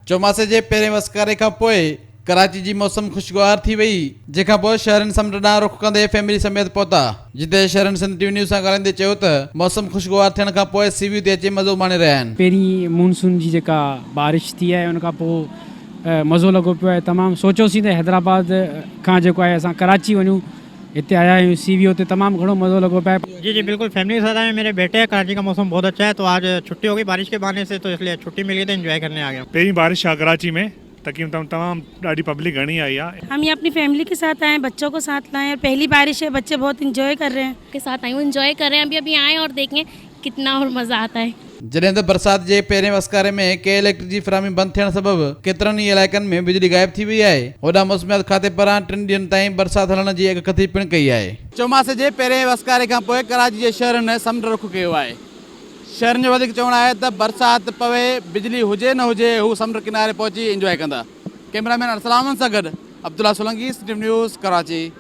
चौमासे जे पहिरें वसकारे खां पोइ कराची जी मौसम खुशगवार थी वई, जंहिंखां पोइ शहरनि समुंड ॾांहुं रुख कंदे फैमिली समेत पहुता, जिते शहरनि सिंध टीवी न्यूज़ सां ॻाल्हाईंदे चयो त मौसम खुशगवार थियण खां पोइ सीवियूं ते अची मज़ो माणे रहिया आहिनि। पहिरीं मानसून जी जेका बारिश थी आहे उन खां पोइ मज़ो लॻो पियो आहे तमामु। सोचियोसीं त हैदराबाद खां जेको आहे असां कराची वञूं, हिते आया आहियूं सीवियो ते तमामु घणो मज़ो लॻो पियो आहे। जी बिल्कुल फैमिली के साथ आए। मेरे बेटे हैं, कराची का मौसम बहुत अच्छा है, तो आज छुट्टी हो गई बारिश के बहाने से, तो इसलिए छुट्टी मिल गई तो एंजॉय करने आ गया। पहिरीं बारिश आहे कराची में, तकरीबन तमाम ॾाढी पब्लिक घणी आई आहे। हम ये अपनी फैमिली के साथ आए हैं, बच्चों को साथ लाए हैं, और पहली बारिश है, बच्चे बहुत इंजॉय कर रहे हैं। के साथ आई हूँ, एंजॉय कर रहे हैं। अभी आए और देखें कितना और मज़ा आता है। जॾहिं त बरसाति जे पहिरें वसकारे में के इलेक्ट्रिक जी फराहमी बंदि थियण सबबि केतिरनि ई इलाइक़नि में बिजली गायब थी वई आहे। होॾां मौसमियात खाते पारां 3 ॾींहंनि ताईं बरसाति हलण जी अॻकथी पिणु कई आहे। चौमासे जे पहिरें वसकारे खां पोइ कराची जे शहरनि समुंड रुख कयो आहे। शहरनि जो वधीक चवणु आहे त बरसाति पवे, बिजली हुजे न हुजे, हू समुंड किनारे पहुची इंजॉय कंदा। कैमरामैन अरसलामन सां गॾु अब्दुल्ला सोलंकी, सिटी न्यूज़, कराची।